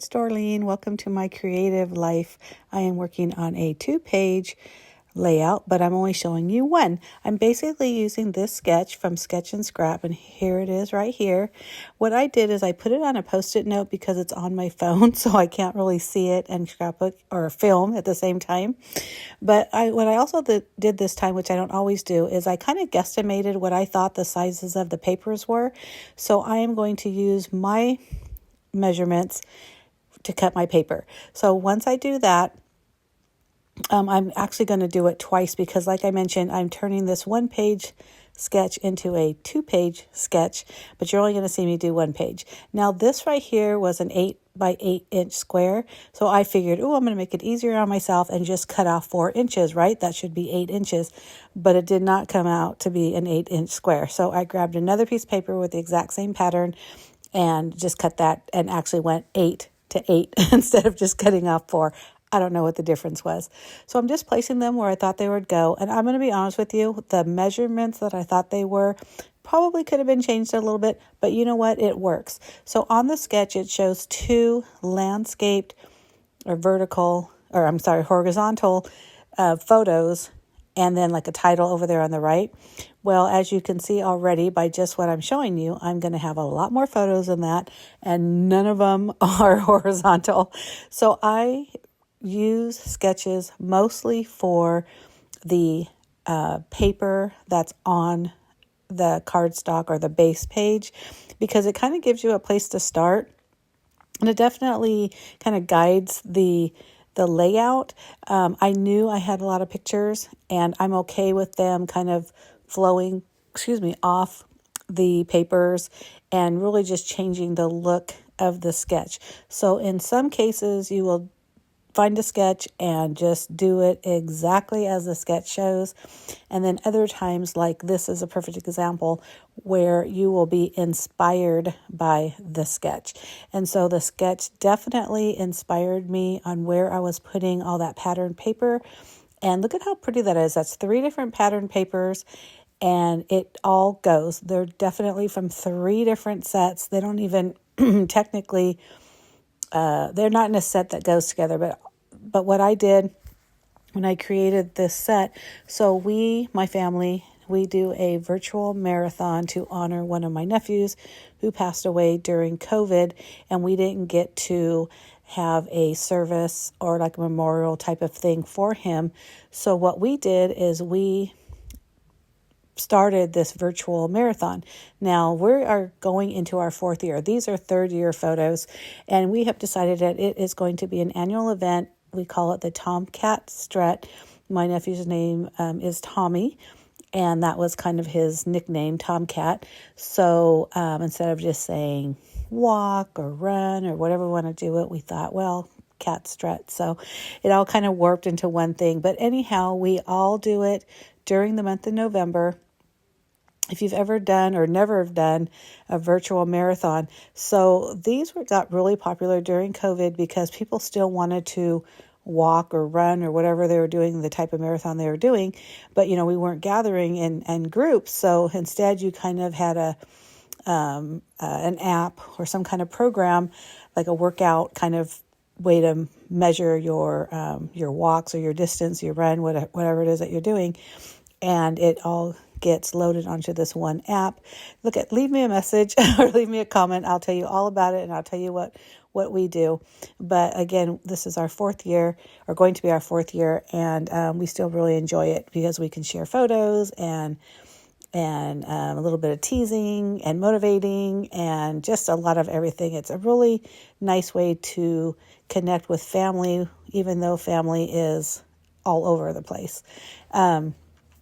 it's Dorleen. Welcome to my creative life. I am working on a 2-page layout, but I'm only showing you one. I'm basically using this sketch from Sketch and Scrap, and here it is right here. What I did is I put it on a Post-it note because it's on my phone, so I can't really see it and scrapbook or film at the same time. But what I also did this time, which I don't always do, is I kind of guesstimated what I thought the sizes of the papers were. So I am going to use my measurements to cut my paper. So once I do that, I'm actually going to do it twice because, like I mentioned, I'm turning this 1-page sketch into a 2-page sketch, but you're only going to see me do 1 page. Now, this right here was an 8 by 8 inch square. So I figured, I'm going to make it easier on myself and just cut off 4 inches, right? That should be 8 inches, but it did not come out to be an 8-inch square. So I grabbed another piece of paper with the exact same pattern and just cut that, and actually went 8 to 8 instead of just cutting off 4. I don't know what the difference was. So I'm just placing them where I thought they would go. And I'm going to be honest with you, the measurements that I thought they were probably could have been changed a little bit, but you know what? It works. So on the sketch, it shows 2 landscaped or horizontal photos, and then like a title over there on the right. Well, as you can see already by just what I'm showing you, I'm going to have a lot more photos than that, and none of them are horizontal. So I use sketches mostly for the paper that's on the cardstock or the base page, because it kind of gives you a place to start, and it definitely kind of guides the layout. I knew I had a lot of pictures, and I'm okay with them kind of flowing, off the papers and really just changing the look of the sketch. So in some cases, you will find a sketch and just do it exactly as the sketch shows. And then other times, like this is a perfect example, where you will be inspired by the sketch. And so the sketch definitely inspired me on where I was putting all that patterned paper. And look at how pretty that is. That's 3 different patterned papers, and it all goes. They're definitely from 3 different sets. They don't even technically, they're not in a set that goes together, but what I did when I created this set, so my family, we do a virtual marathon to honor one of my nephews who passed away during COVID, and we didn't get to have a service or like a memorial type of thing for him. So what we did is we started this virtual marathon. Now we are going into our 4th year. These are 3rd year photos, and we have decided that it is going to be an annual event. We call it the Tomcat Strut. My nephew's name is Tommy, and that was kind of his nickname, Tomcat. So instead of just saying walk or run or whatever we want to do it, we thought, well, cat strut. So it all kind of warped into one thing. But anyhow, we all do it during the month of November. If you've ever done or never have done a virtual marathon. So these got really popular during COVID because people still wanted to walk or run or whatever they were doing, the type of marathon they were doing. But, we weren't gathering in groups. So instead you kind of had an app or some kind of program, like a workout kind of way to measure your walks or your distance, your run, whatever it is that you're doing. And it all gets loaded onto this one app. Leave me a message or leave me a comment. I'll tell you all about it, and I'll tell you what we do. But again, this is our 4th year, or going to be our 4th year, and we still really enjoy it because we can share photos and a little bit of teasing and motivating and just a lot of everything. It's a really nice way to connect with family, even though family is all over the place.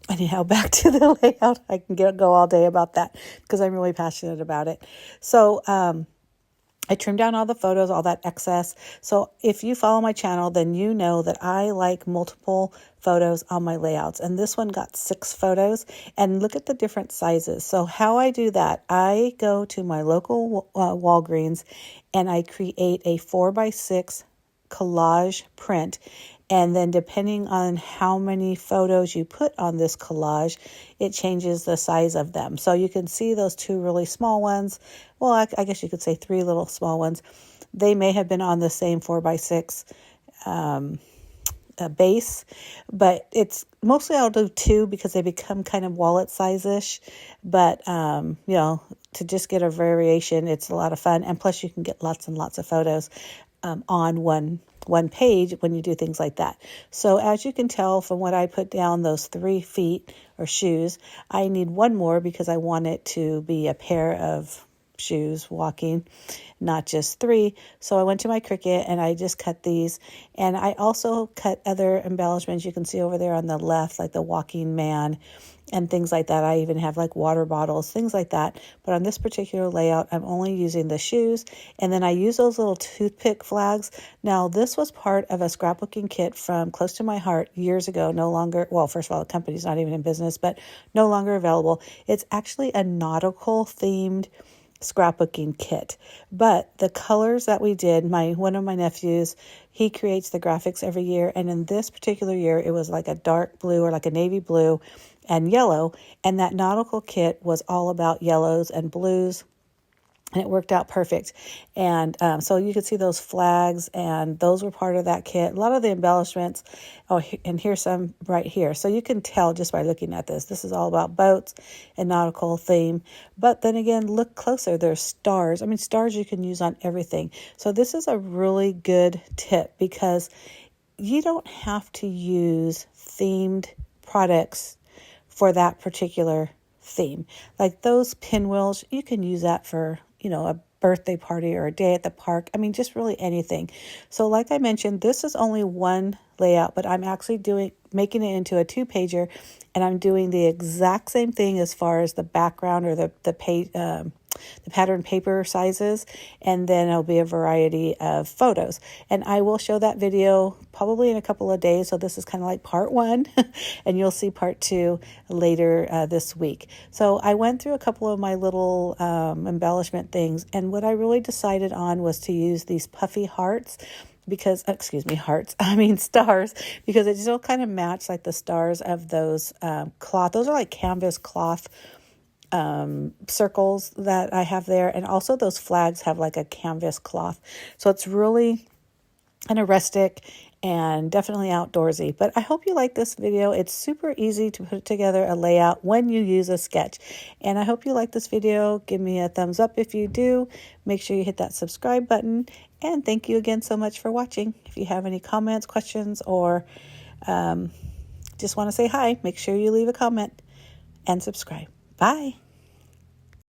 Anyhow, back to the layout. I can go all day about that because I'm really passionate about it. So I trimmed down all the photos, all that excess. So if you follow my channel, then you know that I like multiple photos on my layouts. And this one got 6 photos. And look at the different sizes. So how I do that, I go to my local Walgreens and I create a 4x6 collage print. And then depending on how many photos you put on this collage, it changes the size of them. So you can see those two really small ones. Well, I guess you could say three little small ones. They may have been on the same 4x6 base, but it's mostly I'll do two because they become kind of wallet size-ish. But, to just get a variation, it's a lot of fun. And plus you can get lots and lots of photos on one page when you do things like that. So as you can tell from what I put down, those 3 feet or shoes, I need one more because I want it to be a pair of shoes walking, not just 3. So I went to my Cricut and I just cut these, and I also cut other embellishments you can see over there on the left, like the walking man and things like that. I even have like water bottles, things like that. But on this particular layout, I'm only using the shoes, and then I use those little toothpick flags. Now, this was part of a scrapbooking kit from Close to My Heart years ago. No longer, well, first of all, the company's not even in business, but no longer available. It's actually a nautical themed scrapbooking kit, but the colors that we did, one of my nephews, he creates the graphics every year, and in this particular year it was like a dark blue or like a navy blue and yellow, and that nautical kit was all about yellows and blues, and it worked out perfect. And so you could see those flags, and those were part of that kit. A lot of the embellishments, and here's some right here. So you can tell just by looking at this. This is all about boats and nautical theme. But then again, look closer. There's stars. I mean, stars you can use on everything. So this is a really good tip because you don't have to use themed products for that particular theme. Like those pinwheels, you can use that for a birthday party or a day at the park. I mean, just really anything. So like I mentioned, this is only one layout, but I'm actually making it into a 2-pager, and I'm doing the exact same thing as far as the background or the pattern paper sizes, and then it'll be a variety of photos. And I will show that video probably in a couple of days. So this is kind of like part 1 and you'll see part 2 later this week. So I went through a couple of my little embellishment things, and what I really decided on was to use these puffy hearts because, stars, because it still kind of matched like the stars of those cloth. Those are like canvas cloth circles that I have there, and also those flags have like a canvas cloth, so it's really kind of rustic and definitely outdoorsy. But I hope you like this video. It's super easy to put together a layout when you use a sketch, and I hope you like this video. Give me a thumbs up if you do. Make sure you hit that subscribe button, and thank you again so much for watching. If you have any comments, questions, or just want to say hi, make sure you leave a comment and subscribe. Bye.